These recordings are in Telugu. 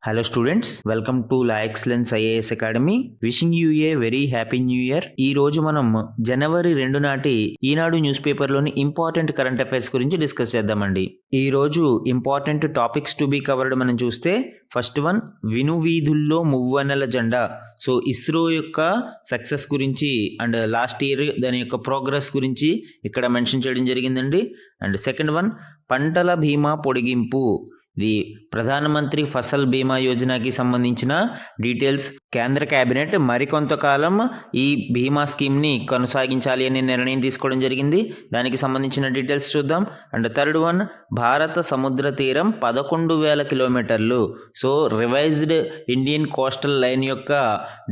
Hello students, welcome to La Excellence IAS Academy. Wishing you a very happy new year. ఈ రోజు మనం జనవరి 2 నాటి ఈనాడు న్యూస్ పేపర్ లోని ఇంపార్టెంట్ కరెంట్ అఫైర్స్ గురించి డిస్కస్ చేద్దామండి. ఈ రోజు important topics to be covered మనం చూస్తే ఫస్ట్ వన్ వినువీధుల్లో మువ్వన్నెల జెండా. సో ఇస్రో యొక్క సక్సెస్ గురించి అండ్ లాస్ట్ ఇయర్ దాని యొక్క ప్రోగ్రెస్ గురించి ఇక్కడ మెన్షన్ చేయడం జరిగిందండి. అండ్ సెకండ్ వన్ పంటల బీమా పొడిగింపు. ఇది ప్రధానమంత్రి ఫసల్ బీమా యోజనకి సంబంధించిన డీటెయిల్స్. కేంద్ర కేబినెట్ మరికొంతకాలం ఈ బీమా స్కీమ్ని కొనసాగించాలి అనే నిర్ణయం తీసుకోవడం జరిగింది. దానికి సంబంధించిన డీటెయిల్స్ చూద్దాం. అండ్ థర్డ్ వన్ భారత సముద్ర తీరం 11,000 కిలోమీటర్లు. So revised Indian coastal line యొక్క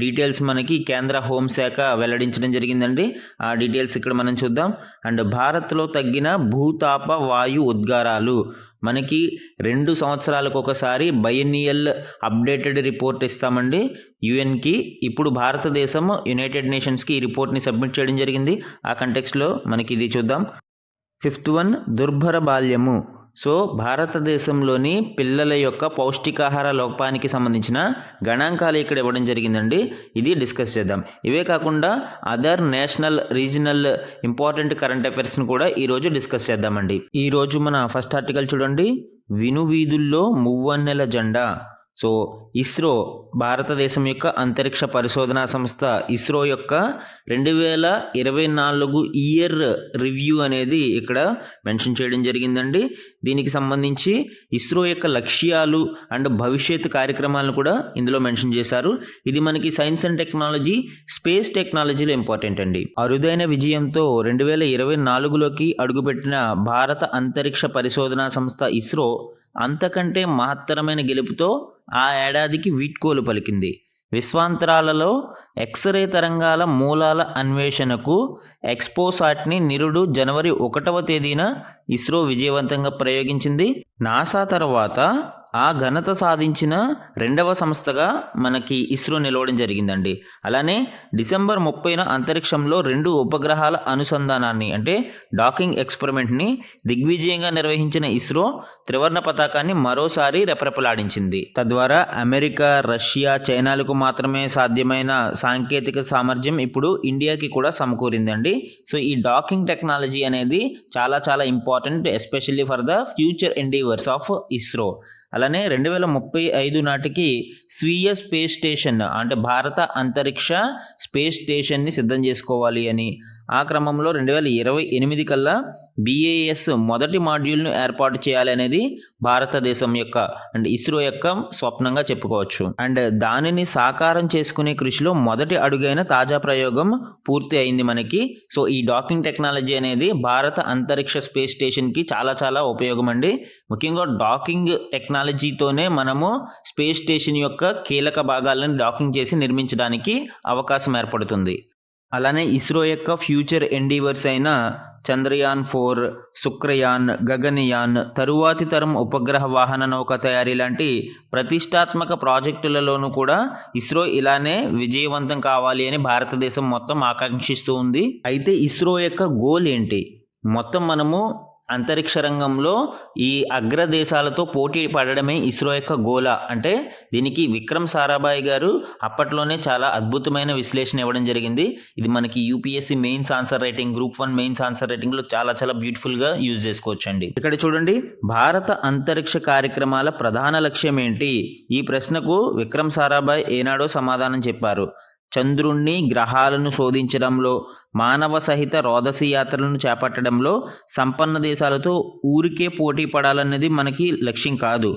డీటెయిల్స్ మనకి కేంద్ర హోంశాఖ వెల్లడించడం జరిగిందండి. ఆ డీటెయిల్స్ ఇక్కడ మనం చూద్దాం. అండ్ భారత్లో తగ్గిన భూతాప వాయు ఉద్గారాలు. మనకి 2 సంవత్సరాలకు ఒకసారి బైఎన్నియల్ అప్డేటెడ్ రిపోర్ట్ ఇస్తామండి యుఎన్కి. ఇప్పుడు భారతదేశం యునైటెడ్ నేషన్స్కి ఈ రిపోర్ట్ని సబ్మిట్ చేయడం జరిగింది. ఆ కంటెక్స్లో మనకి ఇది చూద్దాం. ఫిఫ్త్ వన్ దుర్భర బాల్యము. సో భారతదేశంలోని పిల్లల యొక్క పౌష్టికాహార లోపానికి సంబంధించిన గణాంకాలు ఇక్కడ ఇవ్వడం జరిగిందండి. ఇది డిస్కస్ చేద్దాం. ఇవే కాకుండా other national regional important current అఫైర్స్ని కూడా ఈరోజు డిస్కస్ చేద్దామండి. ఈరోజు మన ఫస్ట్ ఆర్టికల్ చూడండి, వినువీధుల్లో మువ్వన్నెల జెండా. సో ఇస్రో భారతదేశం యొక్క అంతరిక్ష పరిశోధనా సంస్థ ఇస్రో యొక్క 2024 ఇయర్ రివ్యూ అనేది ఇక్కడ మెన్షన్ చేయడం జరిగిందండి. దీనికి సంబంధించి ఇస్రో యొక్క లక్ష్యాలు అండ్ భవిష్యత్ కార్యక్రమాలను కూడా ఇందులో మెన్షన్ చేశారు. ఇది మనకి సైన్స్ అండ్ టెక్నాలజీ, స్పేస్ టెక్నాలజీలో ఇంపార్టెంట్ అండి. అరుదైన విజయంతో 2024లోకి అడుగుపెట్టిన భారత అంతరిక్ష పరిశోధనా సంస్థ ఇస్రో అంతకంటే మహత్తరమైన గెలుపుతో ఆ ఏడాదికి వీడ్కోలు పలికింది. విశ్వాంతరాలలో ఎక్స్రే తరంగాల మూలాల అన్వేషణకు ఎక్స్పోసాట్ని నిరుడు జనవరి 1వ తేదీన ఇస్రో విజయవంతంగా ప్రయోగించింది. నాసా తర్వాత ఆ ఘనత సాధించిన 2వ సంస్థగా మనకి ఇస్రో నిలవడం జరిగిందండి. అలానే డిసెంబర్ 30న అంతరిక్షంలో 2 ఉపగ్రహాల అనుసంధానాన్ని అంటే డాకింగ్ ఎక్స్పెరిమెంట్ని దిగ్విజయంగా నిర్వహించిన ఇస్రో త్రివర్ణ పతాకాన్ని మరోసారి రెపరెపలాడించింది. తద్వారా అమెరికా, రష్యా, చైనాలకు మాత్రమే సాధ్యమైన సాంకేతిక సామర్థ్యం ఇప్పుడు ఇండియాకి కూడా సమకూరిందండి. సో ఈ డాకింగ్ టెక్నాలజీ అనేది చాలా చాలా important, especially for the future endeavours of ISRO. అలానే 2035 నాటికి స్వీయ స్పేస్ స్టేషన్ అంటే భారత అంతరిక్ష స్పేస్ స్టేషన్ని సిద్ధం చేసుకోవాలి అని, ఆ క్రమంలో 2028 కల్లా బిఏఎస్ మొదటి మాడ్యూల్ను ఏర్పాటు చేయాలి అనేది భారతదేశం యొక్క అండ్ ఇస్రో యొక్క స్వప్నంగా చెప్పుకోవచ్చు. అండ్ దానిని సాకారం చేసుకునే కృషిలో మొదటి అడుగైన తాజా ప్రయోగం పూర్తి అయింది మనకి. సో ఈ డాకింగ్ టెక్నాలజీ అనేది భారత అంతరిక్ష స్పేస్ స్టేషన్కి చాలా చాలా ఉపయోగం అండి. ముఖ్యంగా డాకింగ్ టెక్నాలజీతోనే మనము స్పేస్ స్టేషన్ యొక్క కీలక భాగాలను డాకింగ్ చేసి నిర్మించడానికి అవకాశం ఏర్పడుతుంది. అలానే ఇస్రో యొక్క ఫ్యూచర్ ఎండీవర్స్ అయిన చంద్రయాన్ 4, శుక్రయాన్, గగనయాన్, తరువాతి తరం ఉపగ్రహ వాహన నౌక తయారీ లాంటి ప్రతిష్టాత్మక ప్రాజెక్టులలోనూ కూడా ఇస్రో ఇలానే విజయవంతం కావాలి అని భారతదేశం మొత్తం ఆకాంక్షిస్తూ ఉంది. అయితే ఇస్రో యొక్క గోల్ ఏంటి? మొత్తం మనము అంతరిక్ష రంగంలో ఈ అగ్రదేశాలతో పోటీ పడడమే ఇస్రో యొక్క గోల్. అంటే దీనికి విక్రమ్ సారాభాయ్ గారు అప్పట్లోనే చాలా అద్భుతమైన విశ్లేషణ ఇవ్వడం జరిగింది. ఇది మనకి UPSC mains answer writing, group 1 mains answer రైటింగ్లో చాలా చాలా బ్యూటిఫుల్గా యూజ్ చేసుకోవచ్చు అండి. ఇక్కడ చూడండి, భారత అంతరిక్ష కార్యక్రమాల ప్రధాన లక్ష్యం ఏంటి? ఈ ప్రశ్నకు విక్రమ్ సారాభాయ్ ఏనాడో సమాధానం చెప్పారు. చంద్రుణ్ణి, గ్రహాలను శోధించడంలో, మానవ సహిత రోదసి యాత్రలను చేపట్టడంలో సంపన్న దేశాలతో ఊరికే పోటీ పడాలన్నది మనకి లక్ష్యం కాదు.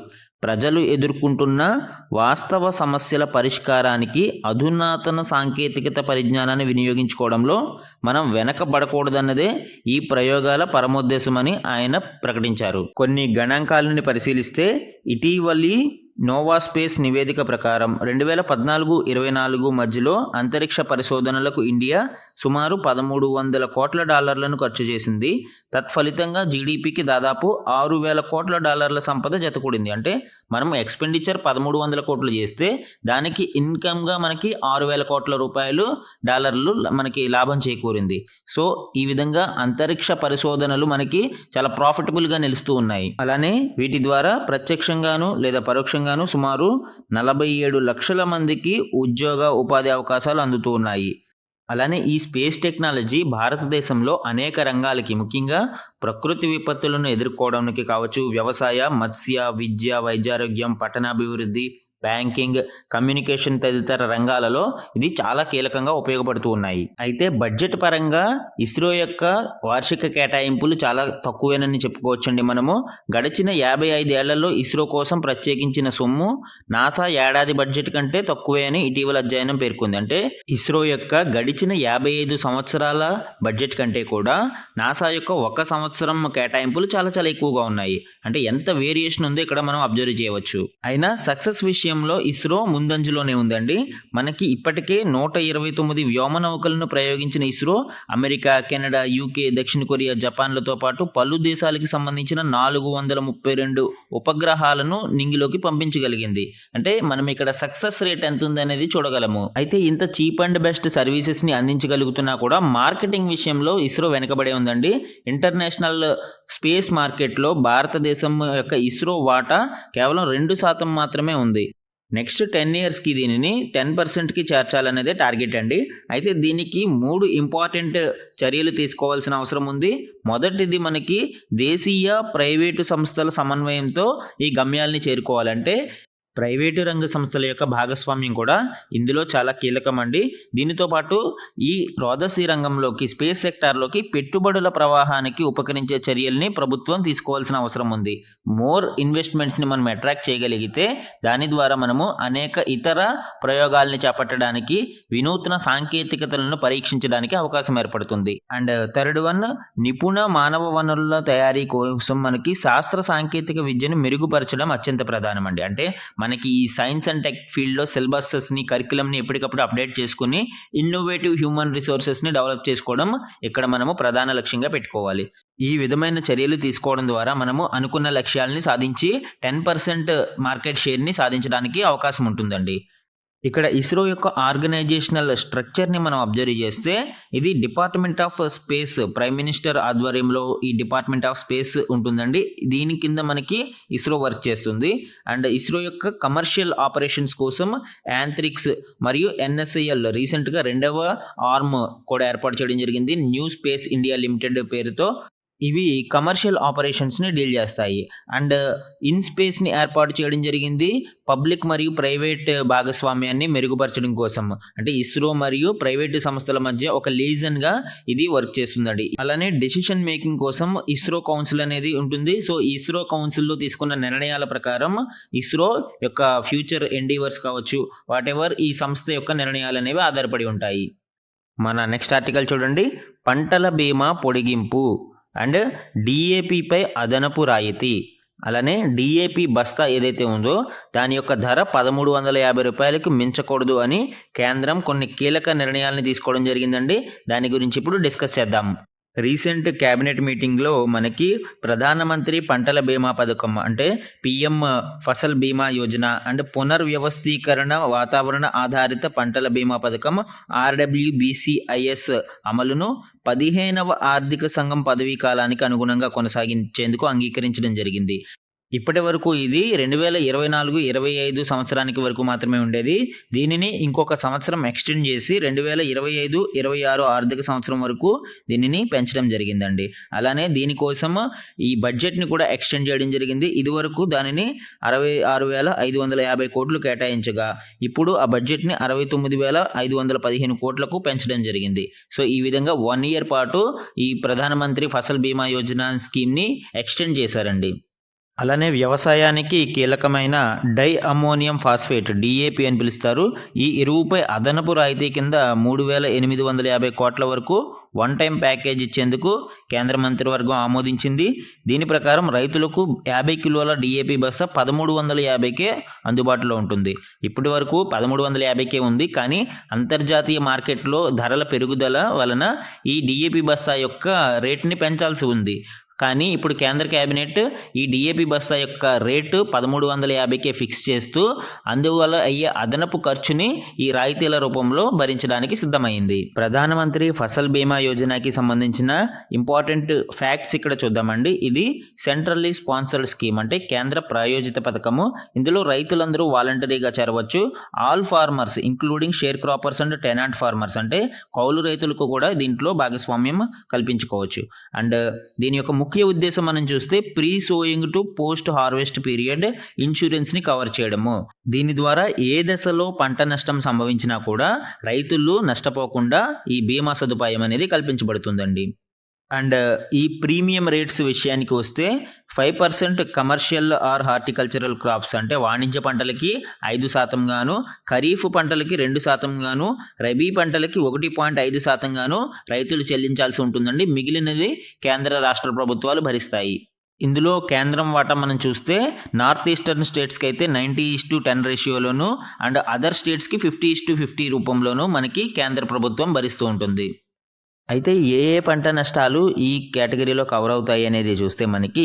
ప్రజలు ఎదుర్కొంటున్న వాస్తవ సమస్యల పరిష్కారానికి అధునాతన సాంకేతికత పరిజ్ఞానాన్ని వినియోగించుకోవడంలో మనం వెనకబడకూడదన్నదే ఈ ప్రయోగాల పరమోద్దేశమని ఆయన ప్రకటించారు. కొన్ని గణాంకాలని పరిశీలిస్తే ఇటీవలి నోవా స్పేస్ నివేదిక ప్రకారం 2014-24 మధ్యలో అంతరిక్ష పరిశోధనలకు ఇండియా సుమారు $1,300 కోట్ల ఖర్చు చేసింది. తత్ఫలితంగా జీడిపికి దాదాపు $6,000 కోట్ల సంపద జతకూడింది. అంటే మనం ఎక్స్పెండిచర్ 1,300 కోట్లు చేస్తే దానికి ఇన్కమ్గా మనకి $6,000 కోట్ల డాలర్లు మనకి లాభం చేకూరింది. సో ఈ విధంగా అంతరిక్ష పరిశోధనలు మనకి చాలా ప్రాఫిటబుల్గా నిలుస్తూ ఉన్నాయి. అలానే వీటి ద్వారా ప్రత్యక్షంగాను లేదా పరోక్షంగా దేశవ్యాప్తంగాను సుమారు 47 లక్షల మందికి ఉద్యోగ ఉపాధి అవకాశాలు అందుతూ ఉన్నాయి. అలానే ఈ స్పేస్ టెక్నాలజీ భారతదేశంలో అనేక రంగాలకి, ముఖ్యంగా ప్రకృతి విపత్తులను ఎదుర్కోవడానికి కావచ్చు, వ్యవసాయ, మత్స్య, విద్య, వైద్యారోగ్యం, పట్టణాభివృద్ధి, బ్యాంకింగ్, కమ్యూనికేషన్ తదితర రంగాలలో ఇది చాలా కీలకంగా ఉపయోగపడుతూ ఉన్నాయి. అయితే బడ్జెట్ పరంగా ఇస్రో యొక్క వార్షిక కేటాయింపులు చాలా తక్కువేనని చెప్పుకోవచ్చండి. మనము గడిచిన 55 ఏళ్లలో ఇస్రో కోసం ప్రత్యేకించిన సొమ్ము నాసా ఏడాది బడ్జెట్ కంటే తక్కువే అని ఇటీవల అధ్యయనం పేర్కొంది. అంటే ఇస్రో యొక్క గడిచిన 55 సంవత్సరాల బడ్జెట్ కంటే కూడా నాసా యొక్క 1 సంవత్సరం కేటాయింపులు చాలా చాలా ఎక్కువగా ఉన్నాయి. అంటే ఎంత వేరియేషన్ ఉందో ఇక్కడ మనం అబ్జర్వ్ చేయవచ్చు. అయినా సక్సెస్ విషయంలో ఇస్రో ముందంజలోనే ఉందండి. మనకి ఇప్పటికే 129 వ్యోమనౌకలను ప్రయోగించిన ఇస్రో అమెరికా, కెనడా, యూకే, దక్షిణ కొరియా, జపాన్లతో పాటు పలు దేశాలకి సంబంధించిన 432 ఉపగ్రహాలను నింగిలోకి పంపించగలిగింది. అంటే మనం ఇక్కడ సక్సెస్ రేట్ ఎంత ఉందనేది చూడగలము. అయితే ఇంత చీప్ అండ్ బెస్ట్ సర్వీసెస్ ని అందించగలుగుతున్నా కూడా మార్కెటింగ్ విషయంలో ఇస్రో వెనకబడే ఉందండి. ఇంటర్నేషనల్ స్పేస్ మార్కెట్లో భారతదేశం యొక్క ఇస్రో వాటా కేవలం 2% మాత్రమే ఉంది. నెక్స్ట్ 10 ఇయర్స్కి దీనిని 10%కి చేర్చాలనేదే టార్గెట్ అండి. అయితే దీనికి 3 ఇంపార్టెంట్ చర్యలు తీసుకోవాల్సిన అవసరం ఉంది. మొదటిది మనకి దేశీయ, ప్రైవేటు సంస్థల సమన్వయంతో ఈ గమ్యాల్ని చేరుకోవాలంటే ప్రైవేటు రంగ సంస్థల యొక్క భాగస్వామ్యం కూడా ఇందులో చాలా కీలకం అండి. దీనితో పాటు ఈ రోదసీ రంగంలోకి, స్పేస్ సెక్టార్లోకి పెట్టుబడుల ప్రవాహానికి ఉపకరించే చర్యల్ని ప్రభుత్వం తీసుకోవాల్సిన అవసరం ఉంది. మోర్ ఇన్వెస్ట్మెంట్స్ని మనం అట్రాక్ట్ చేయగలిగితే దాని ద్వారా మనము అనేక ఇతర ప్రయోగాల్ని చేపట్టడానికి, వినూత్న సాంకేతికతలను పరీక్షించడానికి అవకాశం ఏర్పడుతుంది. అండ్ థర్డ్ వన్, నిపుణ మానవ వనరుల తయారీ కోసం మనకి శాస్త్ర సాంకేతిక విద్యను మెరుగుపరచడం అత్యంత ప్రధానం అండి. అంటే మనకి ఈ సైన్స్ అండ్ టెక్ ఫీల్డ్లో సిలబసెస్ని, కరికులంని ఎప్పటికప్పుడు అప్డేట్ చేసుకుని ఇన్నోవేటివ్ హ్యూమన్ రిసోర్సెస్ని డెవలప్ చేసుకోవడం ఇక్కడ మనము ప్రధాన లక్ష్యంగా పెట్టుకోవాలి. ఈ విధమైన చర్యలు తీసుకోవడం ద్వారా మనము అనుకున్న లక్ష్యాలని సాధించి 10% మార్కెట్ షేర్ని సాధించడానికి అవకాశం ఉంటుందండి. ఇక్కడ ఇస్రో యొక్క ఆర్గనైజేషనల్ స్ట్రక్చర్ని మనం అబ్జర్వ్ చేస్తే ఇది department of space, prime minister ఆధ్వర్యంలో ఈ డిపార్ట్మెంట్ ఆఫ్ స్పేస్ ఉంటుందండి. దీని కింద మనకి ఇస్రో వర్క్ చేస్తుంది. అండ్ ఇస్రో యొక్క కమర్షియల్ ఆపరేషన్స్ కోసం యాంత్రిక్స్ మరియు ఎన్ఎస్ఐఎల్ రీసెంట్గా 2వ ఆర్మ్ కూడా ఏర్పాటు చేయడం జరిగింది, న్యూ స్పేస్ ఇండియా లిమిటెడ్ పేరుతో. ఇవి కమర్షియల్ ఆపరేషన్స్ని డీల్ చేస్తాయి. అండ్ ఇన్ స్పేస్ని ఏర్పాటు చేయడం జరిగింది పబ్లిక్ మరియు ప్రైవేట్ భాగస్వామ్యాన్ని మెరుగుపరచడం కోసం. అంటే ఇస్రో మరియు ప్రైవేటు సంస్థల మధ్య ఒక లీజన్గా ఇది వర్క్ చేస్తుందండి. అలానే డెసిషన్ మేకింగ్ కోసం ఇస్రో కౌన్సిల్ అనేది ఉంటుంది. సో ఇస్రో కౌన్సిల్లో తీసుకున్న నిర్ణయాల ప్రకారం ఇస్రో యొక్క ఫ్యూచర్ ఎండీవర్స్ కావచ్చు, వాట్ ఎవర్ ఈ సంస్థ యొక్క నిర్ణయాలు అనేవి ఆధారపడి ఉంటాయి. మన నెక్స్ట్ ఆర్టికల్ చూడండి, పంటల బీమా పొడిగింపు అండ్ డిఏపిపై అదనపు రాయితీ. అలానే డిఏపి బస్తా ఏదైతే ఉందో దాని యొక్క ధర 1350 రూపాయలకు మించకూడదు అని కేంద్రం కొన్ని కీలక నిర్ణయాలను తీసుకోవడం జరిగిందండి. దాని గురించి ఇప్పుడు డిస్కస్ చేద్దాం. రీసెంట్ క్యాబినెట్ మీటింగ్లో మనకి ప్రధానమంత్రి పంటల బీమా పథకం అంటే పిఎం ఫసల్ బీమా యోజన అండ్ పునర్వ్యవస్థీకరణ వాతావరణ ఆధారిత పంటల బీమా పథకం RWBCIS అమలును 15వ ఆర్థిక సంఘం పదవీ కాలానికి అనుగుణంగా కొనసాగించేందుకు అంగీకరించడం జరిగింది. ఇప్పటి వరకు ఇది 2024-25 సంవత్సరానికి వరకు మాత్రమే ఉండేది. దీనిని ఇంకొక సంవత్సరం ఎక్స్టెండ్ చేసి 2025-26 ఆర్థిక సంవత్సరం వరకు దీనిని పెంచడం జరిగిందండి. అలానే దీనికోసం ఈ బడ్జెట్ని కూడా ఎక్స్టెండ్ చేయడం జరిగింది. ఇదివరకు దానిని 66,550 కోట్లు కేటాయించగా ఇప్పుడు ఆ బడ్జెట్ని 69,515 కోట్లకు పెంచడం జరిగింది. సో ఈ విధంగా 1 ఇయర్ పాటు ఈ ప్రధానమంత్రి ఫసల్ బీమా యోజన స్కీమ్ని ఎక్స్టెండ్ చేశారండి. అలానే వ్యవసాయానికి కీలకమైన డై అమ్మోనియం ఫాస్ఫేట్ DAP అని పిలుస్తారు. ఈ ఎరువుపై అదనపు రాయితీ కింద 3,850 కోట్ల వరకు వన్ టైం ప్యాకేజ్ ఇచ్చేందుకు కేంద్ర మంత్రివర్గం ఆమోదించింది. దీని ప్రకారం రైతులకు 50 కిలోల DAP బస్తా 1350కే అందుబాటులో ఉంటుంది. ఇప్పటి వరకు 1350కే ఉంది, కానీ అంతర్జాతీయ మార్కెట్లో ధరల పెరుగుదల వలన ఈ DAP బస్తా యొక్క రేట్ని పెంచాల్సి ఉంది. కానీ ఇప్పుడు కేంద్ర కేబినెట్ ఈ డిఏపి బస్తా యొక్క రేటు 1350కే ఫిక్స్ చేస్తూ అందువల్ల అయ్యే అదనపు ఖర్చుని ఈ రాయితీల రూపంలో భరించడానికి సిద్ధమైంది. ప్రధానమంత్రి ఫసల్ బీమా యోజనకి సంబంధించిన ఇంపార్టెంట్ ఫ్యాక్ట్స్ ఇక్కడ చూద్దామండి. ఇది సెంట్రల్లీ స్పాన్సర్డ్ స్కీమ్, అంటే కేంద్ర ప్రాయోజిత పథకము. ఇందులో రైతులందరూ వాలంటరీగా చేరవచ్చు. All farmers including sharecroppers and tenant farmers, అంటే కౌలు రైతులకు కూడా దీంట్లో భాగస్వామ్యం కల్పించుకోవచ్చు. అండ్ దీని యొక్క ముఖ్య ఉద్దేశం మనం చూస్తే pre sowing to post harvest period ఇన్సూరెన్స్ని కవర్ చేయడము. దీని ద్వారా ఏ దశలో పంట నష్టం సంభవించినా కూడా రైతులు నష్టపోకుండా ఈ బీమా సదుపాయం అనేది కల్పించబడుతుందండి. అండ్ ఈ ప్రీమియం రేట్స్ విషయానికి వస్తే 5% కమర్షియల్ ఆర్ హార్టికల్చరల్ క్రాప్స్, అంటే వాణిజ్య పంటలకి 5% గాను, ఖరీఫ్ పంటలకి 2% గాను, రబీ పంటలకి 1.5% గాను రైతులు చెల్లించాల్సి ఉంటుందండి. మిగిలినవి కేంద్ర రాష్ట్ర ప్రభుత్వాలు భరిస్తాయి. ఇందులో కేంద్రం వాటా మనం చూస్తే నార్త్ ఈస్టర్న్ స్టేట్స్కి అయితే 90:10 రేషియోలోను, అండ్ అదర్ స్టేట్స్కి 50:50 రూపంలోనూ మనకి కేంద్ర ప్రభుత్వం భరిస్తూ ఉంటుంది. అయితే ఏ ఏ పంట నష్టాలు ఈ కేటగిరీలో కవర్ అవుతాయి అనేది చూస్తే మనకి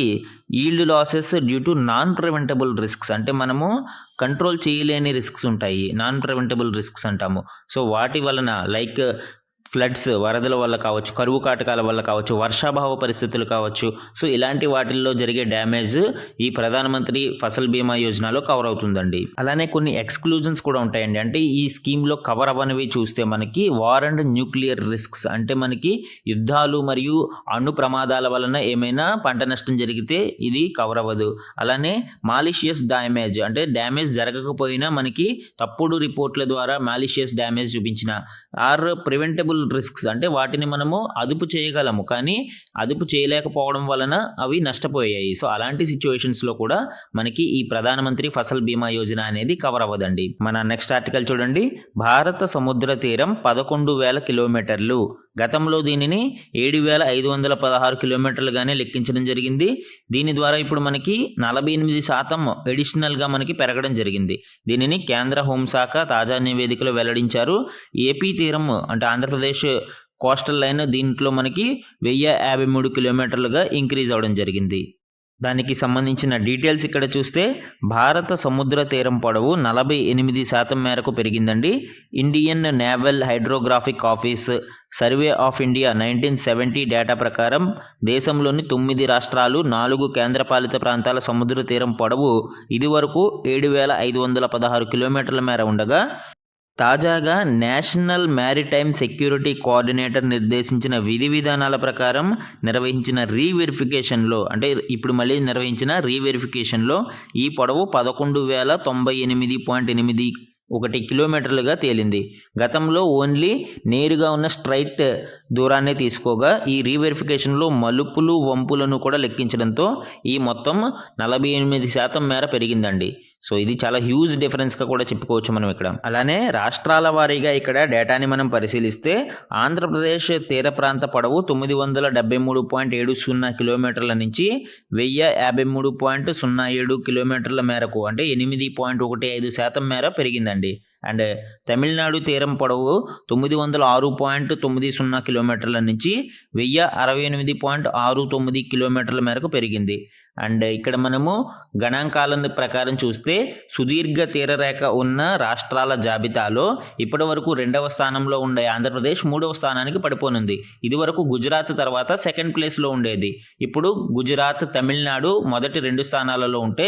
yield losses due to non preventable risks, అంటే మనము కంట్రోల్ చేయలేని రిస్క్స్ ఉంటాయి, నాన్ ప్రివెంటబుల్ రిస్క్స్ అంటాము. సో వాటి వలన లైక్ ఫ్లడ్స్, వరదల వల్ల కావచ్చు, కరువు కాటకాల వల్ల కావచ్చు, వర్షాభావ పరిస్థితులు కావచ్చు. సో ఇలాంటి వాటిల్లో జరిగే డ్యామేజ్ ఈ ప్రధానమంత్రి ఫసల్ బీమా యోజనలో కవర్ అవుతుందండి. అలానే కొన్ని ఎక్స్క్లూజన్స్ కూడా ఉంటాయండి. అంటే ఈ స్కీమ్లో కవర్ అవ్వనివి చూస్తే మనకి వార్ అండ్ న్యూక్లియర్ రిస్క్స్, అంటే మనకి యుద్ధాలు మరియు అణు ప్రమాదాల వలన ఏమైనా పంట నష్టం జరిగితే ఇది కవర్ అవ్వదు. అలానే మాలిషియస్ డ్యామేజ్, అంటే డ్యామేజ్ జరగకపోయినా మనకి తప్పుడు రిపోర్ట్ల ద్వారా మాలిషియస్ డ్యామేజ్ చూపించిన, ఆర్ ప్రివెంటబుల్ రిస్క్స్, అంటే వాటిని మనము అదుపు చేయగలము కానీ అదుపు చేయలేకపోవడం వలన అవి నష్టపోయాయి. సో అలాంటి సిచ్యువేషన్స్లో కూడా మనకి ఈ ప్రధానమంత్రి ఫసల్ బీమా యోజన అనేది కవర్ అవ్వదండి. మన నెక్స్ట్ ఆర్టికల్ చూడండి. భారత సముద్ర తీరం 11,000 కిలోమీటర్లు. గతంలో దీనిని 7,516 కిలోమీటర్లుగానే లెక్కించడం జరిగింది. దీని ద్వారా ఇప్పుడు మనకి 48% అడిషనల్గా మనకి పెరగడం జరిగింది. దీనిని కేంద్ర హోంశాఖ తాజా నివేదికలో వెల్లడించారు. ఏపీ తీరం, అంటే ఆంధ్రప్రదేశ్ కోస్టల్ లైన్, దీంట్లో మనకి 1,053 కిలోమీటర్లుగా ఇంక్రీజ్ అవ్వడం జరిగింది. దానికి సంబంధించిన డీటెయిల్స్ ఇక్కడ చూస్తే భారత సముద్ర తీరం పొడవు 48% మేరకు పెరిగిందండి. Indian naval hydrographic office survey of India 1970 data ప్రకారం దేశంలోని 9 రాష్ట్రాలు, 4 కేంద్రపాలిత ప్రాంతాల సముద్ర తీరం పొడవు ఇదివరకు 7,516 కిలోమీటర్ల మేర ఉండగా తాజాగా నేషనల్ మ్యారిటైమ్ సెక్యూరిటీ కోఆర్డినేటర్ నిర్దేశించిన విధి విధానాల ప్రకారం నిర్వహించిన రీవెరిఫికేషన్లో, అంటే ఇప్పుడు మళ్ళీ నిర్వహించిన రీవెరిఫికేషన్లో ఈ పొడవు 11,098.81 కిలోమీటర్లుగా తేలింది. గతంలో ఓన్లీ నేరుగా ఉన్న స్ట్రైట్ దూరాన్ని తీసుకోగా ఈ రీవెరిఫికేషన్లో మలుపులు, వంపులను కూడా లెక్కించడంతో ఈ మొత్తం 48% మేర పెరిగిందండి. సో ఇది చాలా హ్యూజ్ డిఫరెన్స్గా కూడా చెప్పుకోవచ్చు మనం ఇక్కడ. అలానే రాష్ట్రాల వారీగా ఇక్కడ డేటాని మనం పరిశీలిస్తే ఆంధ్రప్రదేశ్ తీర ప్రాంత పొడవు 973.70 కిలోమీటర్ల నుంచి 1,053.07 కిలోమీటర్ల మేరకు, అంటే 8.15% మేర పెరిగిందండి. అండ్ తమిళనాడు తీరం పొడవు 906.90 కిలోమీటర్ల నుంచి 1,068.69 కిలోమీటర్ల మేరకు పెరిగింది. అండ్ ఇక్కడ మనము గణాంకాల ప్రకారం చూస్తే సుదీర్ఘ తీరరేఖ ఉన్న రాష్ట్రాల జాబితాలో ఇప్పటి వరకు 2వ స్థానంలో ఉండే ఆంధ్రప్రదేశ్ 3వ స్థానానికి పడిపోనుంది. ఇది వరకు గుజరాత్ తర్వాత సెకండ్ ప్లేస్లో ఉండేది. ఇప్పుడు గుజరాత్, తమిళనాడు మొదటి 2 స్థానాలలో ఉంటే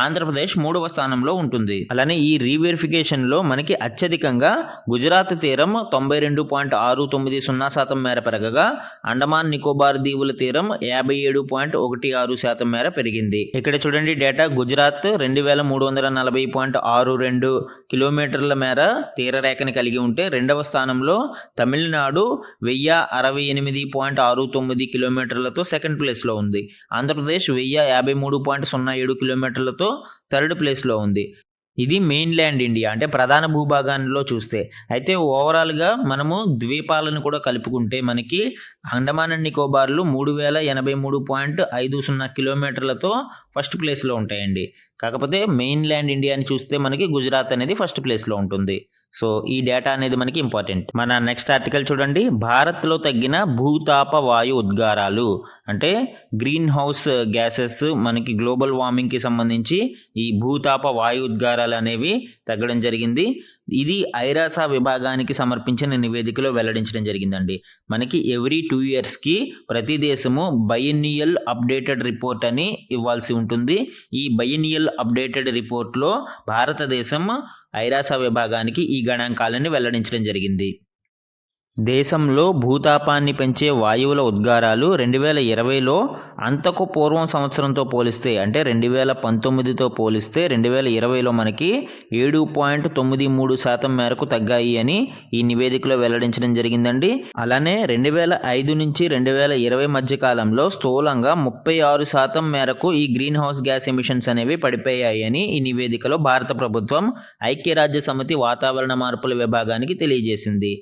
ఆంధ్రప్రదేశ్ 3వ స్థానంలో ఉంటుంది. అలానే ఈ రీవెరిఫికేషన్లో మనకి అత్యధికంగా గుజరాత్ తీరం 92.690% మేర పెరగగా అండమాన్ నికోబార్ దీవుల తీరం 57.16% మేర పెరిగింది. ఇక్కడ చూడండి డేటా. గుజరాత్ 2,340.62 కిలోమీటర్ల మేర తీరరేఖని కలిగి ఉంటే 2వ స్థానంలో తమిళనాడు 1,068.69 కిలోమీటర్లతో సెకండ్ ప్లేస్లో ఉంది. ఆంధ్రప్రదేశ్ 1,053.07 కిలోమీటర్లతో థర్డ్ ప్లేస్లో ఉంది. ఇది మెయిన్ ల్యాండ్ ఇండియా, అంటే ప్రధాన భూభాగాల్లో చూస్తే. అయితే ఓవరాల్గా మనము ద్వీపాలను కూడా కలుపుకుంటే మనకి అండమాన్ అండ్ నికోబార్లు 3,083.50 కిలోమీటర్లతో ఫస్ట్ ప్లేస్లో ఉంటాయండి. కాకపోతే మెయిన్ ల్యాండ్ ఇండియాని చూస్తే మనకి గుజరాత్ అనేది ఫస్ట్ ప్లేస్లో ఉంటుంది. సో ఈ డేటా అనేది మనకి ఇంపార్టెంట్. మన నెక్స్ట్ ఆర్టికల్ చూడండి. భారత్లో తగ్గిన భూతాప వాయు ఉద్గారాలు, అంటే గ్రీన్ హౌస్ గ్యాసెస్ మనకి గ్లోబల్ వార్మింగ్కి సంబంధించి ఈ భూతాప వాయు ఉద్గారాలు అనేవి తగ్గడం జరిగింది. ఇది ఐరాస విభాగానికి సమర్పించిన నివేదికలో వెల్లడించడం జరిగిందండి. మనకి ఎవ్రీ 2 ఇయర్స్కి ప్రతి దేశము బైఎన్నియల్ అప్డేటెడ్ రిపోర్ట్ అని ఇవ్వాల్సి ఉంటుంది. ఈ బైఎన్నియల్ అప్డేటెడ్ రిపోర్ట్లో భారతదేశం ఐరాస విభాగానికి ఈ గణాంకాలను వెల్లడించడం జరిగింది. దేశంలో భూతాపాన్ని పెంచే వాయువుల ఉద్గారాలు 2020లో అంతకు పూర్వం సంవత్సరంతో పోలిస్తే అంటే 2019తో పోలిస్తే 2020లో మనకి 7.93% మేరకు తగ్గాయి అని ఈ నివేదికలో వెల్లడించడం జరిగిందండి. అలానే 2005 నుంచి 2020 మధ్య కాలంలో స్థూలంగా 36% మేరకు ఈ గ్రీన్ హౌస్ గ్యాస్ ఎమిషన్స్ అనేవి పడిపోయాయి అని ఈ నివేదికలో భారత ప్రభుత్వం ఐక్యరాజ్య సమితి వాతావరణ మార్పుల విభాగానికి తెలియజేసింది.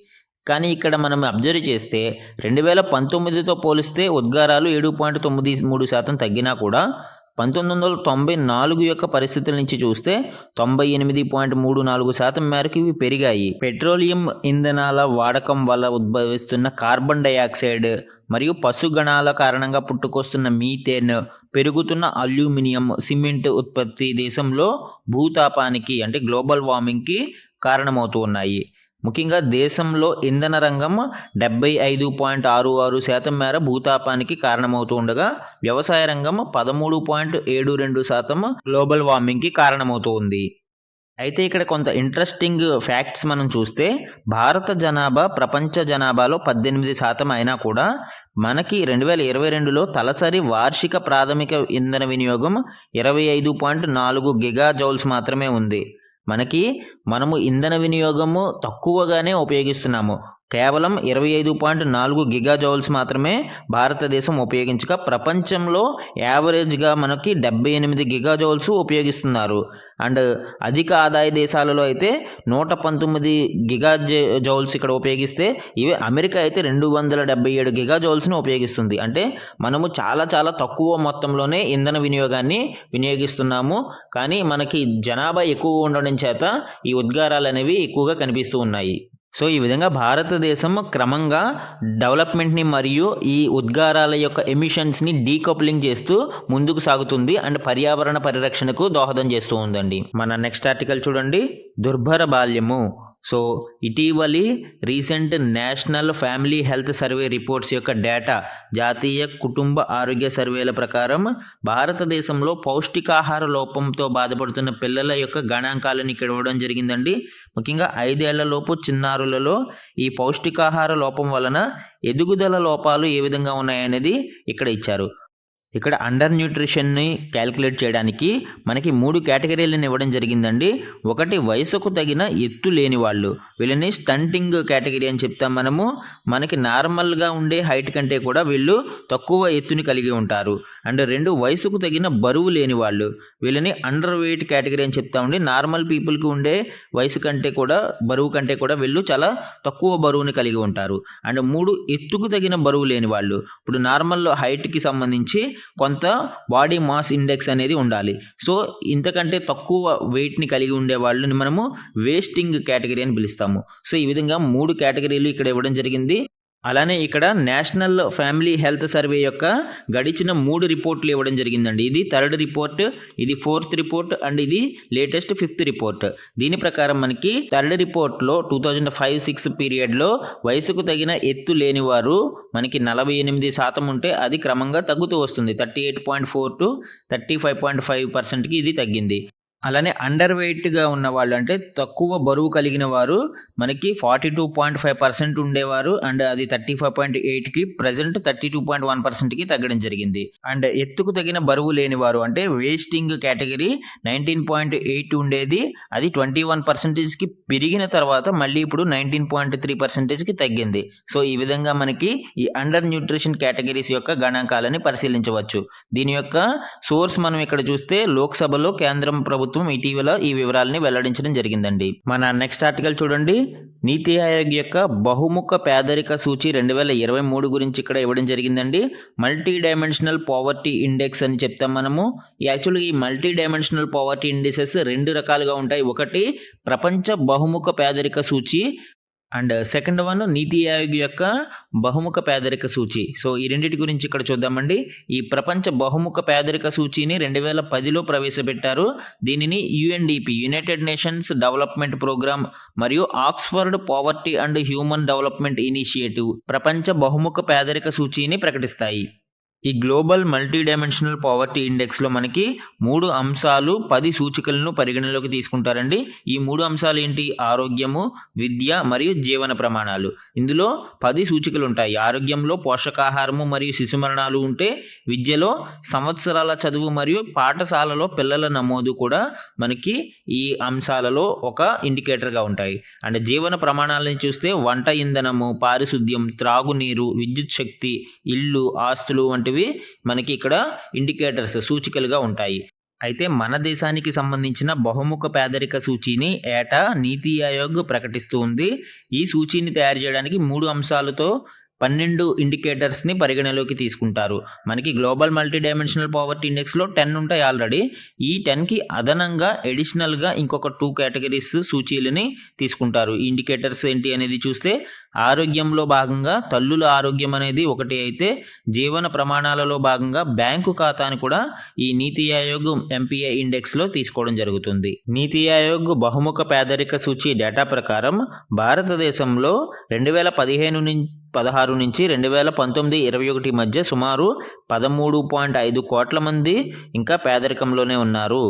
కానీ ఇక్కడ మనం అబ్జర్వ్ చేస్తే 2019తో పోలిస్తే ఉద్గారాలు 7.93% తగ్గినా కూడా 1994 యొక్క పరిస్థితుల నుంచి చూస్తే 98.34% మేరకు ఇవి పెరిగాయి. పెట్రోలియం ఇంధనాల వాడకం వల్ల ఉద్భవిస్తున్న కార్బన్ డైఆక్సైడ్ మరియు పశుగణాల కారణంగా పుట్టుకొస్తున్న మీథేన్, పెరుగుతున్న అల్యూమినియం, సిమెంట్ ఉత్పత్తి దేశంలో భూతాపానికి అంటే గ్లోబల్ వార్మింగ్కి కారణమవుతూ ఉన్నాయి. ముఖ్యంగా దేశంలో ఇంధన రంగం 75.66% మేర భూతాపానికి కారణమవుతూ ఉండగా వ్యవసాయ రంగం 13.72% గ్లోబల్ వార్మింగ్కి కారణమవుతూ ఉంది. అయితే ఇక్కడ కొంత ఇంట్రెస్టింగ్ ఫ్యాక్ట్స్ మనం చూస్తే భారత జనాభా ప్రపంచ జనాభాలో 18% అయినా కూడా మనకి 2022లో తలసరి వార్షిక ప్రాథమిక ఇంధన వినియోగం 25.4 గిగా జౌల్స్ మాత్రమే ఉంది. మనము ఇంధన వినియోగము తక్కువగానే ఉపయోగిస్తున్నాము. కేవలం 25.4 గిగా జౌల్స్ మాత్రమే భారతదేశం ఉపయోగించగా ప్రపంచంలో యావరేజ్గా మనకి 78 గిగా జౌల్స్ ఉపయోగిస్తున్నారు. అండ్ అధిక ఆదాయ దేశాలలో అయితే 119 గిగా జౌల్స్ ఇక్కడ ఉపయోగిస్తే ఇవి అమెరికా అయితే 277 గిగా జౌల్స్ని ఉపయోగిస్తుంది. అంటే మనము చాలా చాలా తక్కువ మొత్తంలోనే ఇంధన వినియోగాన్ని వినియోగిస్తున్నాము. కానీ మనకి జనాభా ఎక్కువ ఉండడం చేత ఈ ఉద్గారాలు అనేవి ఎక్కువగా కనిపిస్తూ ఉన్నాయి. సో ఈ విధంగా భారతదేశం క్రమంగా డెవలప్మెంట్ని మరియు ఈ ఉద్గారాల యొక్క ఎమిషన్స్ని డీకప్లింగ్ చేస్తూ ముందుకు సాగుతుంది అండ్ పర్యావరణ పరిరక్షణకు దోహదం చేస్తూ ఉందండి. మన నెక్స్ట్ ఆర్టికల్ చూడండి, దుర్భర బాల్యము. సో ఇటీవలి recent national family health survey reports యొక్క డేటా, జాతీయ కుటుంబ ఆరోగ్య సర్వేల ప్రకారం భారతదేశంలో పౌష్టికాహార లోపంతో బాధపడుతున్న పిల్లల యొక్క గణాంకాలను ఇక్కడ ఇవ్వడం జరిగిందండి. ముఖ్యంగా 5 ఏళ్లలోపు చిన్నారులలో ఈ పౌష్టికాహార లోపం వలన ఎదుగుదల లోపాలు ఏ విధంగా ఉన్నాయనేది ఇక్కడ ఇచ్చారు. ఇక్కడ అండర్ న్యూట్రిషన్ని క్యాలిక్యులేట్ చేయడానికి మనకి 3 కేటగిరీలను ఇవ్వడం జరిగిందండి. ఒకటి వయసుకు తగిన ఎత్తు లేని వాళ్ళు, వీళ్ళని స్టంటింగ్ కేటగిరీ అని చెప్తాం మనము. మనకి నార్మల్గా ఉండే హైట్ కంటే కూడా వీళ్ళు తక్కువ ఎత్తుని కలిగి ఉంటారు. అండ్ 2 వయసుకు తగిన బరువు లేని వాళ్ళు, వీళ్ళని అండర్ వెయిట్ కేటగిరీ అని చెప్తామండి. నార్మల్ పీపుల్కి ఉండే వయసు కంటే కూడా బరువు కంటే కూడా వీళ్ళు చాలా తక్కువ బరువుని కలిగి ఉంటారు. అండ్ 3 ఎత్తుకు తగిన బరువు లేని వాళ్ళు, ఇప్పుడు నార్మల్ హైట్కి సంబంధించి కొంత బాడీ మాస్ ఇండెక్స్ అనేది ఉండాలి. సో ఇంతకంటే తక్కువ వెయిట్ని కలిగి ఉండే వాళ్ళని మనము వేస్టింగ్ కేటగిరీ అని పిలుస్తాము. సో ఈ విధంగా 3 కేటగిరీలు ఇక్కడ ఇవ్వడం జరిగింది. అలానే ఇక్కడ నేషనల్ ఫ్యామిలీ హెల్త్ సర్వే యొక్క గడిచిన 3 రిపోర్ట్లు ఇవ్వడం జరిగిందండి. ఇది 3rd రిపోర్ట్, ఇది 4th రిపోర్ట్ అండ్ ఇది లేటెస్ట్ 5th రిపోర్ట్. దీని ప్రకారం మనకి 3rd రిపోర్ట్లో 2005-06 పీరియడ్లో వయసుకు తగిన ఎత్తు లేని వారు మనకి 48% ఉంటే అది క్రమంగా తగ్గుతూ వస్తుంది. 38.4 to 35.5%కి ఇది తగ్గింది. అలానే అండర్ వెయిట్గా ఉన్న వాళ్ళు అంటే తక్కువ బరువు కలిగిన వారు మనకి 42.5% ఉండేవారు అండ్ అది 35.8కి ప్రజెంట్ 32.1%కి తగ్గడం జరిగింది. అండ్ ఎత్తుకు తగిన బరువు లేని వారు అంటే వేస్టింగ్ కేటగిరీ 19.8 ఉండేది, అది 21%కి పెరిగిన తర్వాత మళ్ళీ ఇప్పుడు 19.3%కి తగ్గింది. సో ఈ విధంగా మనకి ఈ అండర్ న్యూట్రిషన్ కేటగిరీస్ యొక్క గణాంకాలని పరిశీలించవచ్చు. దీని యొక్క సోర్స్ మనం ఇక్కడ చూస్తే లోక్సభలో కేంద్రం ప్రభుత్వం ఇటీవల ఈ వివరాలని వెల్లడించడం జరిగిందండి. మన నెక్స్ట్ ఆర్టికల్ చూడండి, నీతి ఆయోగ్ యొక్క బహుముఖ పేదరిక సూచి 2023 గురించి ఇక్కడ ఇవ్వడం జరిగిందండి. మల్టీ డైమెన్షనల్ పావర్టీ ఇండెక్స్ అని చెప్తాం మనము. యాక్చువల్గా ఈ మల్టీ డైమెన్షనల్ పావర్టీ ఇండెక్సెస్ 2 రకాలుగా ఉంటాయి. ఒకటి ప్రపంచ బహుముఖ పేదరిక సూచి, అండ్ సెకండ్ వన్ నీతి ఆయోగ్ యొక్క బహుముఖ పేదరిక సూచి. సో ఈ రెండిటి గురించి ఇక్కడ చూద్దామండి. ఈ ప్రపంచ బహుముఖ పేదరిక సూచిని 2010లో ప్రవేశపెట్టారు. దీనిని UNDP, United Nations development programme, మరియు Oxford poverty and human development initiative ప్రపంచ బహుముఖ పేదరిక సూచిని ప్రకటిస్తాయి. ఈ గ్లోబల్ మల్టీ డైమెన్షనల్ పావర్టీ ఇండెక్స్లో మనకి 3 అంశాలు 10 సూచికలను పరిగణలోకి తీసుకుంటారండి. ఈ 3 అంశాలు ఏంటి? ఆరోగ్యము, విద్య మరియు జీవన ప్రమాణాలు. ఇందులో 10 సూచికలు ఉంటాయి. ఆరోగ్యంలో పోషకాహారము మరియు శిశు మరణాలు ఉంటే, విద్యలో సంవత్సరాల చదువు మరియు పాఠశాలలో పిల్లల నమోదు కూడా మనకి ఈ అంశాలలో ఒక ఇండికేటర్గా ఉంటాయి. అండ్ జీవన ప్రమాణాలను చూస్తే వంట ఇంధనము, పారిశుద్ధ్యం, త్రాగునీరు, విద్యుత్ శక్తి, ఇల్లు, ఆస్తులు వంటివి మనకి ఇక్కడ ఇండికేటర్స్, సూచికలుగా ఉంటాయి. అయితే మన దేశానికి సంబంధించిన బహుముఖ పేదరిక సూచిని ఏటా నీతి ఆయోగ్ ప్రకటిస్తూ ఉంది. ఈ సూచిని తయారు చేయడానికి 3 అంశాలతో 12 ఇండికేటర్స్ని పరిగణలోకి తీసుకుంటారు. మనకి గ్లోబల్ మల్టీ డైమెన్షనల్ పావర్టీ ఇండెక్స్లో 10 ఉంటాయి ఆల్రెడీ. ఈ 10కి అదనంగా ఎడిషనల్గా ఇంకొక 2 కేటగిరీస్ సూచీలని తీసుకుంటారు. ఈ ఇండికేటర్స్ ఏంటి అనేది చూస్తే, ఆరోగ్యంలో భాగంగా తల్లుల ఆరోగ్యం అనేది ఒకటి అయితే, జీవన ప్రమాణాలలో భాగంగా బ్యాంకు ఖాతాను కూడా ఈ నీతి ఆయోగ్ ఎంపీఐ ఇండెక్స్లో తీసుకోవడం జరుగుతుంది. నీతి ఆయోగ్ బహుముఖ పేదరిక సూచి డేటా ప్రకారం భారతదేశంలో 2016 నుంచి 2019-21 మధ్య సుమారు 13.5 కోట్ల మంది ఇంకా పేదరికంలోనే ఉన్నారు.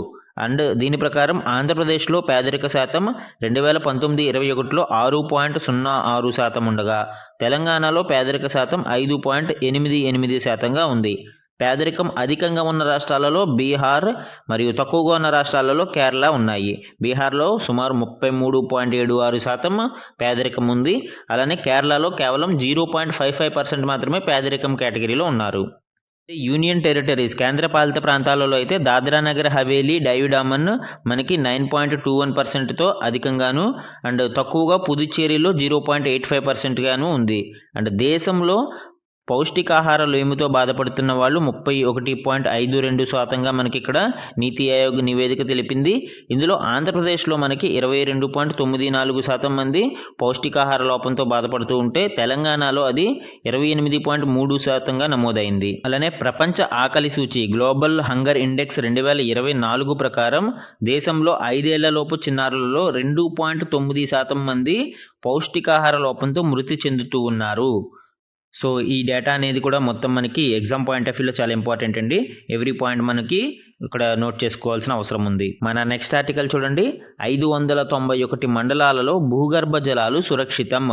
అండ్ దీని ప్రకారం ఆంధ్రప్రదేశ్లో పేదరిక శాతం 2019-21లో 6.06% ఉండగా, తెలంగాణలో పేదరిక శాతం 5.88%గా ఉంది. పేదరికం అధికంగా ఉన్న రాష్ట్రాలలో బీహార్ మరియు తక్కువగా ఉన్న రాష్ట్రాలలో కేరళ ఉన్నాయి. బీహార్లో సుమారు 33.76% పేదరికం ఉంది. అలానే కేరళలో కేవలం 0.55% మాత్రమే పేదరికం కేటగిరీలో ఉన్నారు. యూనియన్ టెరిటరీస్, కేంద్రపాలిత ప్రాంతాలలో అయితే దాద్రా నగర్ హవేలీ, డైయూ డామన్ మనకి 9.21%తో అధికంగాను, అండ్ తక్కువగా పుదుచ్చేరిలో 0.85%గాను ఉంది. అండ్ దేశంలో పౌష్టికాహార లోయముతో బాధపడుతున్న వాళ్ళు 31.52%గా మనకి ఇక్కడ నీతి ఆయోగ్ నివేదిక తెలిపింది. ఇందులో ఆంధ్రప్రదేశ్లో మనకి 22.94% మంది పౌష్టికాహార లోపంతో బాధపడుతూ ఉంటే, తెలంగాణలో అది 28.3%గా నమోదైంది. అలానే ప్రపంచ ఆకలి సూచి గ్లోబల్ హంగర్ ఇండెక్స్ 2024 ప్రకారం దేశంలో 5 ఏళ్లలోపు చిన్నారులలో 2.9% మంది పౌష్టికాహార లోపంతో మృతి చెందుతూ ఉన్నారు. సో ఈ డేటా అనేది కూడా మొత్తం మనకి ఎగ్జామ్ పాయింట్ ఆఫ్ వ్యూలో చాలా ఇంపార్టెంట్ అండి. ఎవ్రీ పాయింట్ మనకి ఇక్కడ నోట్ చేసుకోవాల్సిన అవసరం ఉంది. మన నెక్స్ట్ ఆర్టికల్ చూడండి. 591 మండలాలలో భూగర్భ జలాలు సురక్షితం,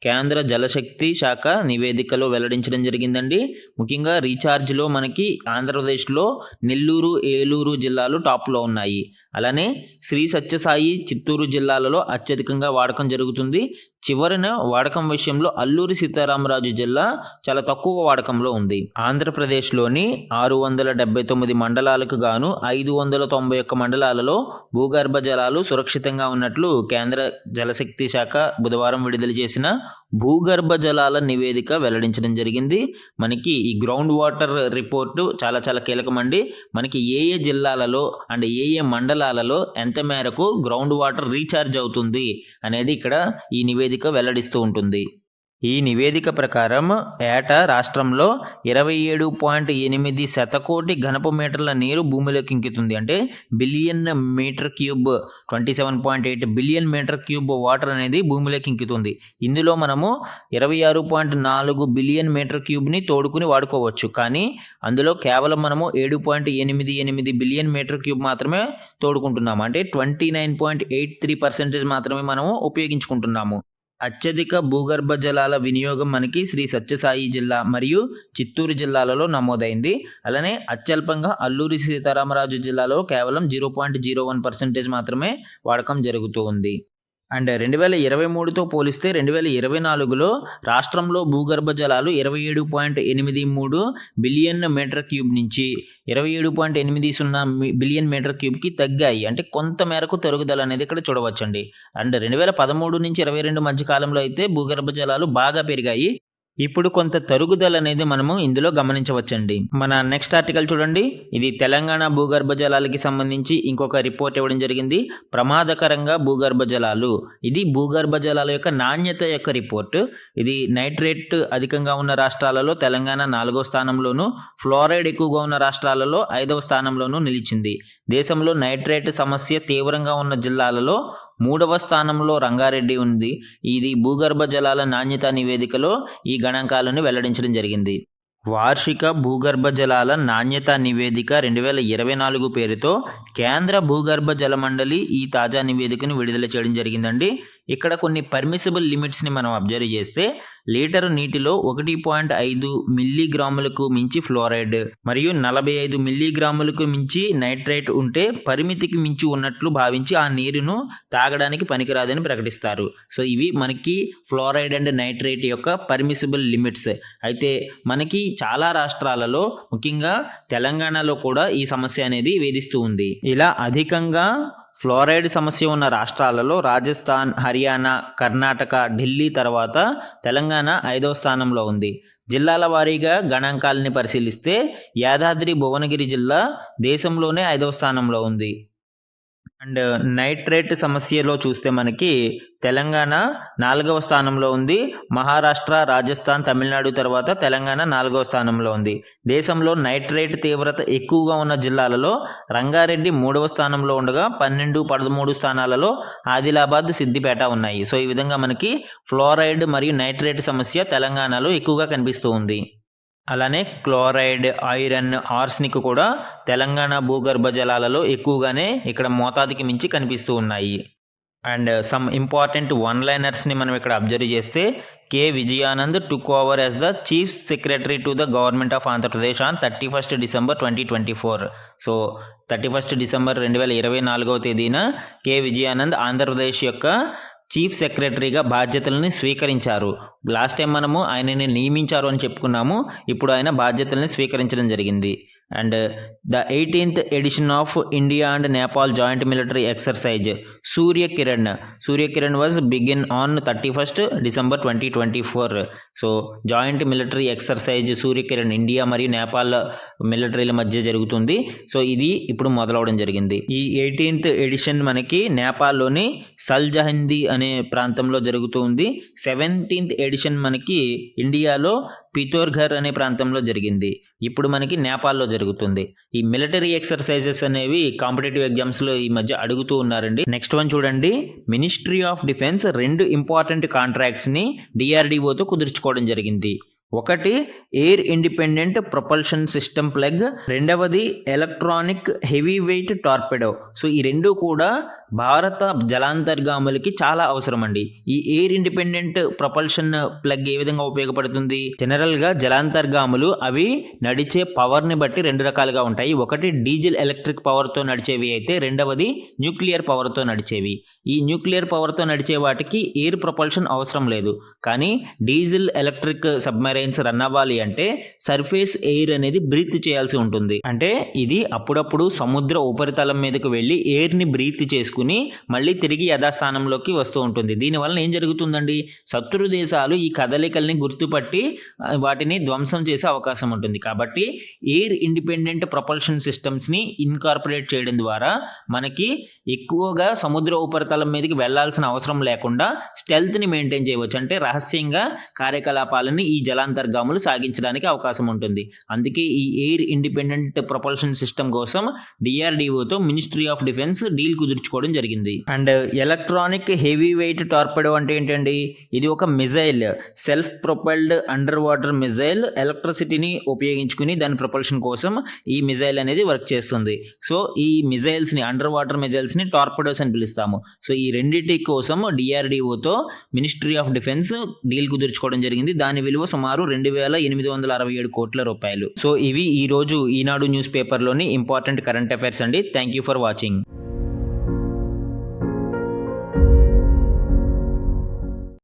కేంద్ర జలశక్తి శాఖ నివేదికలో వెల్లడించడం జరిగిందండి. ముఖ్యంగా రీఛార్జ్లో మనకి ఆంధ్రప్రదేశ్లో నెల్లూరు, ఏలూరు జిల్లాలు టాప్లో ఉన్నాయి. అలానే శ్రీ సత్యసాయి, చిత్తూరు జిల్లాలలో అత్యధికంగా వాడకం జరుగుతుంది. చివరిన వాడకం విషయంలో అల్లూరి సీతారామరాజు జిల్లా చాలా తక్కువ వాడకంలో ఉంది. ఆంధ్రప్రదేశ్లోని 679 మండలాలకు గాను 591 మండలాలలో భూగర్భ జలాలు సురక్షితంగా ఉన్నట్లు కేంద్ర జలశక్తి శాఖ బుధవారం విడుదల చేసిన భూగర్భ జలాల నివేదిక వెల్లడించడం జరిగింది. మనకి ఈ గ్రౌండ్ వాటర్ రిపోర్టు చాలా చాలా కీలకమండి. మనకి ఏ జిల్లాలలో అండ్ ఏ మండలాలలో ఎంత మేరకు గ్రౌండ్ వాటర్ రీఛార్జ్ అవుతుంది అనేది ఇక్కడ ఈ నివేదిక వెల్లడిస్తూ ఉంటుంది. ఈ నివేదిక ప్రకారం ఏటా రాష్ట్రంలో 27.8 శతకోటి ఘనపు మీటర్ల నీరు భూమిలోకి ఇంకుతుంది. అంటే billion metre cube, 27.8 billion metre cube water అనేది భూమిలోకి ఇంకుతుంది. ఇందులో మనము 26.4 బిలియన్ మీటర్ క్యూబ్ని తోడుకుని వాడుకోవచ్చు. కానీ అందులో కేవలం మనము 7.88 బిలియన్ మీటర్ క్యూబ్ మాత్రమే తోడుకుంటున్నాము. అంటే 29.83% మాత్రమే మనము ఉపయోగించుకుంటున్నాము. అత్యధిక భూగర్భ జలాల వినియోగం మనకి శ్రీ సత్యసాయి జిల్లా మరియు చిత్తూరు జిల్లాలలో నమోదైంది. అలానే అత్యల్పంగా అల్లూరి సీతారామరాజు జిల్లాలో కేవలం 0.01% మాత్రమే వాడకం జరుగుతూ ఉంది. అండ్ 2023తో పోలిస్తే 2024లో రాష్ట్రంలో భూగర్భ జలాలు 27.83 బిలియన్ మీటర్ క్యూబ్ నుంచి 27.80 బిలియన్ మీటర్ క్యూబ్కి తగ్గాయి. అంటే కొంత మేరకు తరుగుదల అనేది ఇక్కడ చూడవచ్చండి. అండ్ 2013 నుంచి 22 మధ్య కాలంలో అయితే భూగర్భ జలాలు బాగా పెరిగాయి. ఇప్పుడు కొంత తరుగుదల అనేది మనము ఇందులో గమనించవచ్చండి. మన నెక్స్ట్ ఆర్టికల్ చూడండి. ఇది తెలంగాణ భూగర్భ జలాలకి సంబంధించి ఇంకొక రిపోర్ట్ ఇవ్వడం జరిగింది. ప్రమాదకరంగా భూగర్భ జలాలు. ఇది భూగర్భ జలాల యొక్క నాణ్యత యొక్క రిపోర్ట్. ఇది నైట్రేట్ అధికంగా ఉన్న రాష్ట్రాలలో తెలంగాణ 4వ స్థానంలోను, ఫ్లోరైడ్ ఎక్కువగా ఉన్న రాష్ట్రాలలో 5వ స్థానంలోను నిలిచింది. దేశంలో నైట్రేట్ సమస్య తీవ్రంగా ఉన్న జిల్లాలలో 3వ స్థానంలో రంగారెడ్డి ఉంది. ఇది భూగర్భ జలాల నాణ్యత నివేదికలో ఈ గణాంకాలను వెల్లడించడం జరిగింది. వార్షిక భూగర్భ జలాల నాణ్యత నివేదిక 2024 పేరుతో కేంద్ర భూగర్భ జల మండలి ఈ తాజా నివేదికను విడుదల చేయడం జరిగిందండి. ఇక్కడ కొన్ని పర్మిసిబుల్ లిమిట్స్ని మనం అబ్జర్వ్ చేస్తే లీటరు నీటిలో 1.5 మిల్లీగ్రాములకు మించి ఫ్లోరైడ్ మరియు 45 మిల్లీగ్రాములకు మించి నైట్రేట్ ఉంటే పరిమితికి మించి ఉన్నట్లు భావించి ఆ నీరును తాగడానికి పనికిరాదని ప్రకటిస్తారు. సో ఇవి మనకి ఫ్లోరైడ్ అండ్ నైట్రేట్ యొక్క పర్మిసిబుల్ లిమిట్స్. అయితే మనకి చాలా రాష్ట్రాలలో ముఖ్యంగా తెలంగాణలో కూడా ఈ సమస్య అనేది వేధిస్తూ ఉంది. ఇలా అధికంగా ఫ్లోరైడ్ సమస్య ఉన్న రాష్ట్రాలలో రాజస్థాన్, హర్యానా, కర్ణాటక, ఢిల్లీ తర్వాత తెలంగాణ 5వ స్థానంలో ఉంది. జిల్లాల వారీగా గణాంకాలని పరిశీలిస్తే యాదాద్రి భువనగిరి జిల్లా దేశంలోనే 5వ స్థానంలో ఉంది. అండ్ నైట్రేట్ సమస్యలో చూస్తే మనకి తెలంగాణ 4వ స్థానంలో ఉంది. మహారాష్ట్ర, రాజస్థాన్, తమిళనాడు తర్వాత తెలంగాణ 4వ స్థానంలో ఉంది. దేశంలో నైట్రేట్ తీవ్రత ఎక్కువగా ఉన్న జిల్లాలలో రంగారెడ్డి 3వ స్థానంలో ఉండగా 12, 13 స్థానాలలో ఆదిలాబాద్, సిద్దిపేట ఉన్నాయి. సో ఈ విధంగా మనకి ఫ్లోరైడ్ మరియు నైట్రేట్ సమస్య తెలంగాణలో ఎక్కువగా కనిపిస్తూ ఉంది. అలానే క్లోరైడ్, ఐరన్, ఆర్సెనిక్ కూడా తెలంగాణ భూగర్భ జలాలలో ఎక్కువగానే ఇక్కడ మోతాదుకి మించి కనిపిస్తూ ఉన్నాయి. అండ్ సమ్ ఇంపార్టెంట్ వన్ లైనర్స్ని మనం ఇక్కడ అబ్జర్వ్ చేస్తే K Vijayanand took over as the chief secretary to the government of Andhra Pradesh on 31 December 2024. So 31 December 2024వ తేదీన కె విజయానంద్ ఆంధ్రప్రదేశ్ యొక్క చీఫ్ సెక్రటరీగా బాధ్యతలను స్వీకరించారు. లాస్ట్ టైం మనము ఆయనని నియమించారు అని చెప్పుకున్నాము. ఇప్పుడు ఆయన బాధ్యతలను స్వీకరించడం జరిగింది. And the 18th edition of India and Nepal joint military exercise Suryakiran was begin on 31 December 2024. So joint military exercise Suryakiran India మరియు నేపాల్ మిలిటరీల మధ్య జరుగుతుంది. సో ఇది ఇప్పుడు మొదలవడం జరిగింది. ఈ 18th ఎడిషన్ మనకి నేపాల్లోని సల్జహిందీ అనే ప్రాంతంలో జరుగుతుంది. 17th ఎడిషన్ మనకి ఇండియాలో పితోర్ఘర్ అనే ప్రాంతంలో జరిగింది. ఇప్పుడు మనకి నేపాల్లో జరుగుతుంది. ఈ మిలిటరీ ఎక్సర్సైజెస్ అనేవి కాంపిటేటివ్ ఎగ్జామ్స్లో ఈ మధ్య అడుగుతూ ఉన్నారండి. నెక్స్ట్ వన్ చూడండి. మినిస్ట్రీ ఆఫ్ డిఫెన్స్ 2 ఇంపార్టెంట్ కాంట్రాక్ట్స్ని DRDOతో కుదుర్చుకోవడం జరిగింది. ఒకటి air independent propulsion system plug, రెండవది electronic heavy weight torpedo. So ఈ రెండు కూడా భారత జలాంతర్గాములకి చాలా అవసరం అండి. ఈ ఎయిర్ ఇండిపెండెంట్ ప్రొపల్షన్ ప్లగ్ ఏ విధంగా ఉపయోగపడుతుంది? జనరల్గా జలాంతర్గాములు అవి నడిచే పవర్ని బట్టి 2 రకాలుగా ఉంటాయి. ఒకటి డీజిల్ ఎలక్ట్రిక్ పవర్తో నడిచేవి అయితే రెండవది న్యూక్లియర్ పవర్తో నడిచేవి. ఈ న్యూక్లియర్ పవర్తో నడిచే వాటికి ఎయిర్ ప్రొపల్షన్ అవసరం లేదు. కానీ డీజిల్ ఎలక్ట్రిక్ సబ్మెరైన్స్ రన్ అవ్వాలి అంటే సర్ఫేస్ ఎయిర్ అనేది బ్రీత్ చేయాల్సి ఉంటుంది. అంటే ఇది అప్పుడప్పుడు సముద్ర ఉపరితలం మీదకు వెళ్ళి ఎయిర్ని బ్రీత్ చేసుకుని మళ్ళీ తిరిగి యథాస్థానంలోకి వస్తూ ఉంటుంది. దీనివల్ల ఏం జరుగుతుందండి? శత్రు దేశాలు ఈ కదలికల్ని గుర్తుపట్టి వాటిని ధ్వంసం చేసే అవకాశం ఉంటుంది. కాబట్టి ఎయిర్ ఇండిపెండెంట్ ప్రొపల్షన్ సిస్టమ్స్ని ఇన్కార్పొరేట్ చేయడం ద్వారా మనకి ఎక్కువగా సముద్ర ఉపరితలం మీదకి వెళ్లాల్సిన అవసరం లేకుండా స్టెల్త్ని మెయింటైన్ చేయవచ్చు. అంటే రహస్యంగా కార్యకలాపాలని ఈ జలాంతర్గాములు సాగించడానికి అవకాశం ఉంటుంది. అందుకే ఈ ఎయిర్ ఇండిపెండెంట్ ప్రొపల్షన్ సిస్టమ్ కోసం DRDOతో మినిస్ట్రీ ఆఫ్ డిఫెన్స్ డీల్ కుదుర్చుకోవడం జరిగింది. And electronic heavy weight torpedo అంటే ఏంటండి? ఇది ఒక missile, self propelled under water missile. ఎలక్ట్రిసిటీని ఉపయోగించుకుని దాని ప్రొపల్షన్ కోసం ఈ మిజైల్ అనేది వర్క్ చేస్తుంది. సో ఈ మిజైల్స్ని, అండర్ వాటర్ మిజైల్స్ని టార్పెడోస్ అని పిలుస్తాము. సో ఈ రెండింటి కోసం DRDOతో మినిస్ట్రీ ఆఫ్ డిఫెన్స్ డీల్ కుదుర్చుకోవడం జరిగింది. దాని విలువ సుమారు 2,867 కోట్ల రూపాయలు. సో ఇవి ఈ రోజు ఈనాడు న్యూస్ పేపర్లోని ఇంపార్టెంట్ కరెంట్ అఫైర్స్ అండి. Thank you for watching.